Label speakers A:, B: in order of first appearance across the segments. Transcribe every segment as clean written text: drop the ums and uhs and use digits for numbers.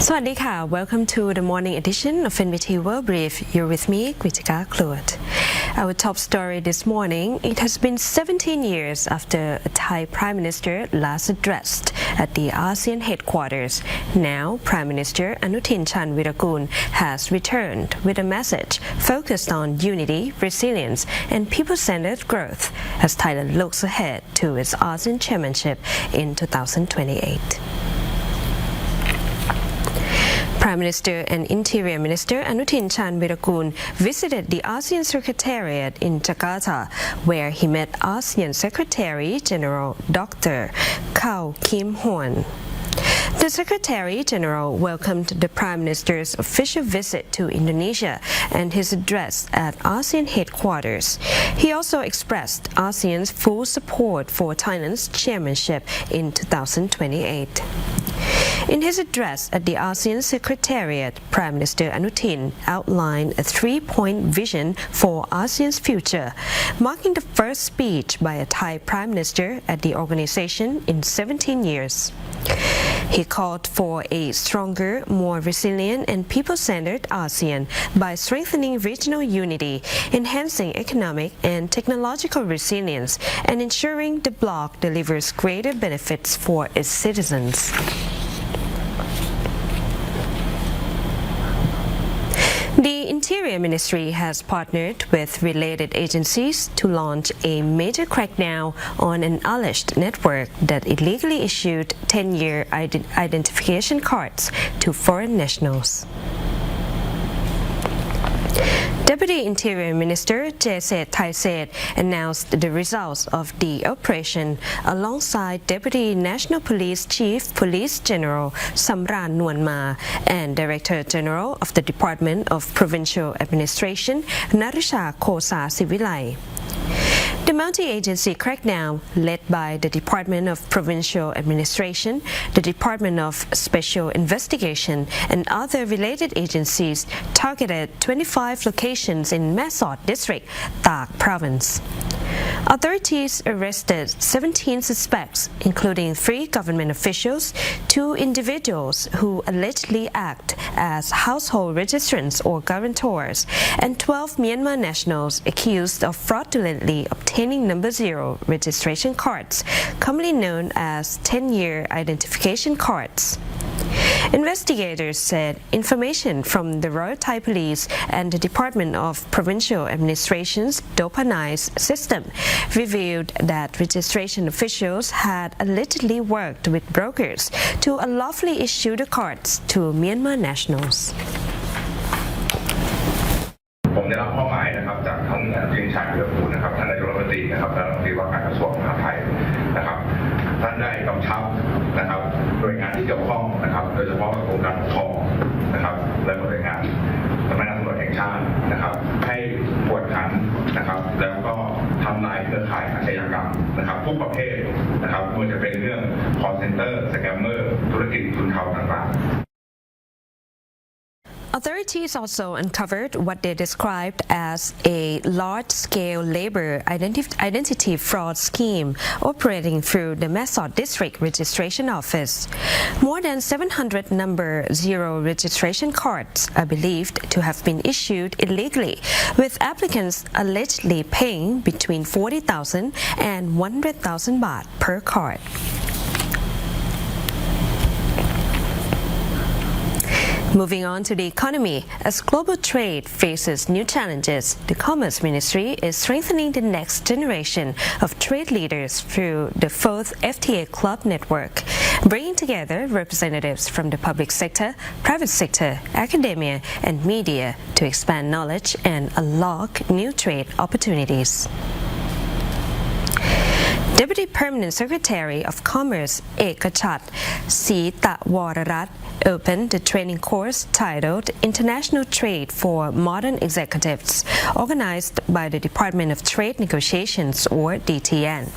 A: สวัสดีค่ะ Welcome to the morning edition of NBT World Brief. You're with me, Kritika Kluat. Our top story this morning, it has been 17 years after a Thai Prime Minister last addressed at the ASEAN headquarters. Now, Prime Minister ANUTIN Virakul has returned with a message focused on unity, resilience, and people-centered growth as Thailand looks ahead to its ASEAN chairmanship in 2028. Prime Minister and Interior Minister ANUTIN Virakul visited the ASEAN Secretariat in Jakarta, where he met ASEAN Secretary General Dr. Khao Kim Hoan. The Secretary General welcomed the Prime Minister's official visit to Indonesia and his address at ASEAN headquarters. He also expressed ASEAN's full support for Thailand's chairmanship in 2028. In his address at the ASEAN Secretariat, Prime Minister ANUTIN outlined a three-point vision for ASEAN's future, marking the first speech by a Thai Prime Minister at the organization in 17 years. He called for a stronger, more resilient and people-centered ASEAN by strengthening regional unity, enhancing economic and technological resilience, and ensuring the bloc delivers greater benefits for its citizens. The Interior Ministry has partnered with related agencies to launch a major crackdown on an alleged network that illegally issued 10-year identification cards to foreign nationals. Deputy Interior Minister Thaiset announced the results of the operation alongside Deputy National Police Chief Police General Samran Nuanma and Director General of the Department of Provincial Administration Narisha Khosa Sivilai. The multi-agency crackdown, led by the Department of Provincial Administration, the Department of Special Investigation, and other related agencies, targeted 25 locations in Mae District, Tak Province. Authorities arrested 17 suspects, including 3 government officials, 2 individuals who allegedly act as household registrants or guarantors, and 12 Myanmar nationals accused of fraudulently obtaining number 0 registration cards, commonly known as 10-year identification cards. Investigators said information from the Royal Thai Police and the Department of Provincial Administration's Dopanais system revealed that registration officials had allegedly worked with brokers to unlawfully issue the cards to Myanmar nationals.
B: ผมได้รับมอบหมายนะครับจากท่านจิงชัยวิรกูลนะครับท่านนายกรัฐมนตรีนะครับและรัฐมนตรีว่าการกระทรวงมหาดไทยนะครับท่านได้กำชับนะครับหน่วยงานที่เกี่ยวข้องนะครับโดยเฉพาะกรมการปกครองนะครับและหน่วยงานสำนักงานตำรวจแห่งชาตินะครับให้กวดขันนะครับแล้วก็ทำลายเครือข่ายอาชญากรรมนะครับทุกประเภทนะครับไม่ว่าจะเป็นเรื่อง call center สแกมเมอร์ธุรกิจทุนเทาต่างๆ
A: Authorities also uncovered what they described as a large-scale labor identity fraud scheme operating through the Mae District Registration Office. More than 700 number 0 registration cards are believed to have been issued illegally, with applicants allegedly paying between 40,000 and 100,000 baht per card. Moving on to the economy, as global trade faces new challenges, the Commerce Ministry is strengthening the next generation of trade leaders through the 4th FTA Club network, bringing together representatives from the public sector, private sector, academia, and media to expand knowledge and unlock new trade opportunities. Deputy Permanent Secretary of Commerce Ekachat Sitawararat opened the training course titled International Trade for Modern Executives, organized by the Department of Trade Negotiations, or DTN.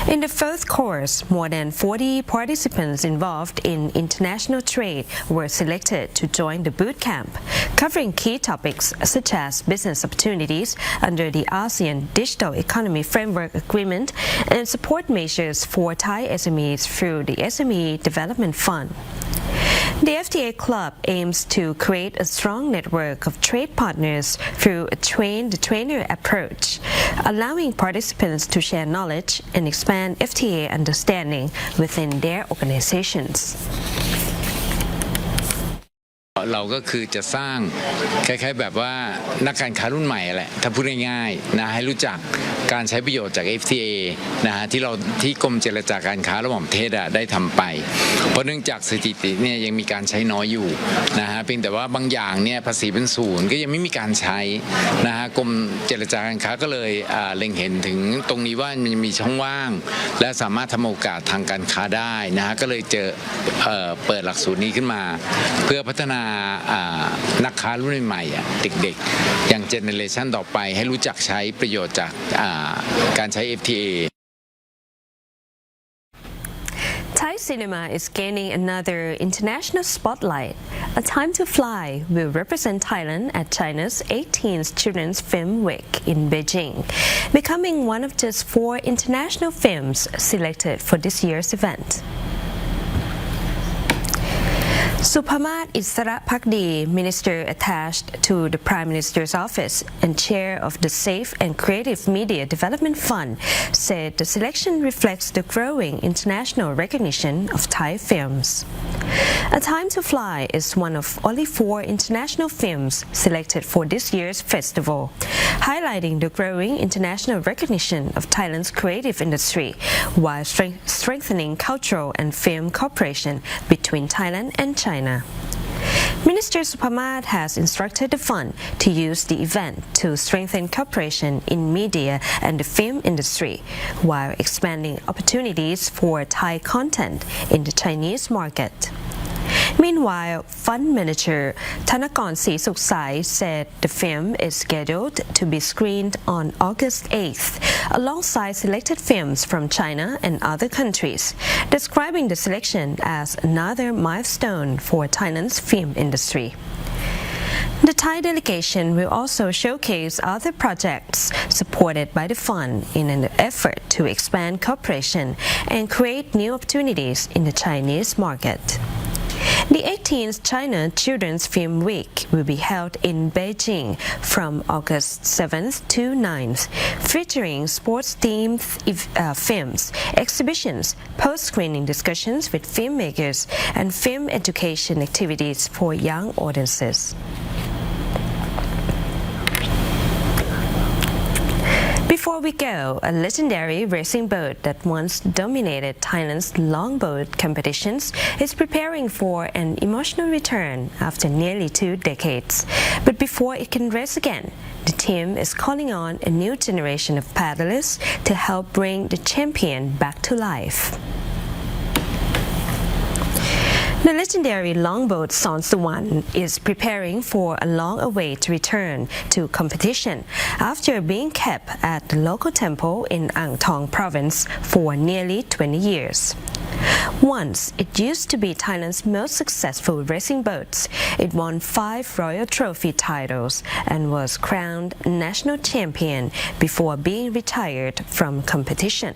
A: In the first course, more than 40 participants involved in international trade were selected to join the boot camp, covering key topics such as business opportunities under the ASEAN Digital Economy Framework Agreement and support measures for Thai SMEs through the SME Development Fund. The FTA Club aims to create a strong network of trade partners through a train-the-trainer approach, allowing participants to share knowledge and expand FTA understanding within their organizations.
C: เราก็คือจะสร้างคล้ายๆแบบว่านักการค้ารุ่นใหม่แหละถ้าพูดง่ายๆนะให้รู้จักการใช้ประโยชน์จาก FTA นะฮะที่กรมเจรจาการค้าระหว่างประเทศได้ทำไปเพราะเนื่องจากสถิติเนี่ยยังมีการใช้น้อยอยู่นะฮะเพียงแต่ว่าบางอย่างเนี่ยภาษีเป็นศูนย์ก็ยังไม่มีการใช้นะฮะกรมเจรจาการค้าก็เลยเล็งเห็นถึงตรงนี้ว่ามันมีช่องว่างและสามารถทำโอกาสทางการค้าได้นะฮะก็เลยเปิดหลักสูตรนี้ขึ้นมาเพื่อพัฒนานักค้ารุ่นใหม่เด็กๆอย่างเจเนเรชันต่อไปให้รู้จักใช้ประโยชน์จากการใช้ FTA
A: Thai cinema is gaining another international spotlight. A Time to Fly will represent Thailand at China's 18th Children's Film Week in Beijing, becoming one of just 4 international films selected for this year's event. Supamat Isarapakdi, Minister attached to the Prime Minister's office and Chair of the Safe and Creative Media Development Fund, said the selection reflects the growing international recognition of Thai films. A Time to Fly is one of only 4 international films selected for this year's festival, highlighting the growing international recognition of Thailand's creative industry while strengthening cultural and film cooperation between Thailand and China. Minister Supamat has instructed the fund to use the event to strengthen cooperation in media and the film industry, while expanding opportunities for Thai content in the Chinese market. Meanwhile, fund manager Thanakon Sisuksai said the film is scheduled to be screened on August 8th, alongside selected films from China and other countries, describing the selection as another milestone for Thailand's film industry. The Thai delegation will also showcase other projects supported by the fund in an effort to expand cooperation and create new opportunities in the Chinese market. The 18th China Children's Film Week will be held in Beijing from August 7th to 9th, featuring sports-themed films, exhibitions, post-screening discussions with filmmakers, and film education activities for young audiences. Before we go, a legendary racing boat that once dominated Thailand's longboat competitions is preparing for an emotional return after nearly 2 decades. But before it can race again, the team is calling on a new generation of paddlers to help bring the champion back to life. The legendary longboat Sonsuwan is preparing for a long-awaited return to competition after being kept at the local temple in Ang Thong province for nearly 20 years. Once, it used to be Thailand's most successful racing boat. It won 5 Royal Trophy titles and was crowned national champion before being retired from competition.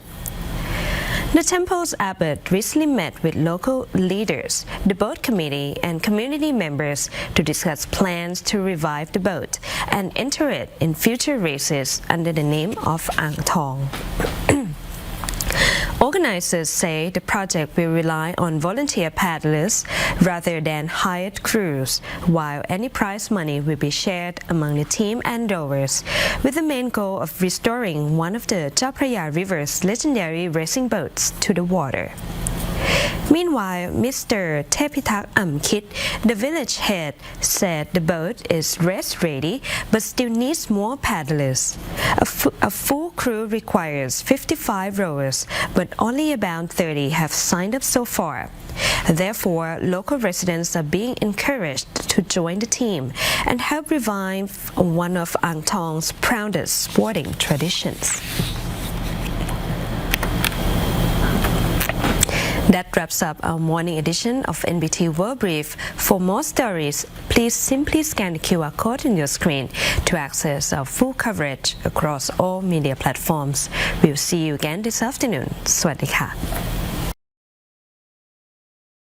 A: The temple's abbot recently met with local leaders, the boat committee, and community members to discuss plans to revive the boat and enter it in future races under the name of Ang Thong. Organizers say the project will rely on volunteer paddlers rather than hired crews, while any prize money will be shared among the team and rowers, with the main goal of restoring one of the Chao Phraya River's legendary racing boats to the water. Meanwhile, Mr. Tepitak Amkit, the village head, said the boat is race-ready but still needs more paddlers. A full crew requires 55 rowers, but only about 30 have signed up so far. Therefore, local residents are being encouraged to join the team and help revive one of Ang Thong's proudest sporting traditions. That wraps up our morning edition of NBT World Brief. For more stories, please simply scan the QR code on your screen to access our full coverage across all media platforms. We'll see you again this afternoon. สวัสดีค่ะ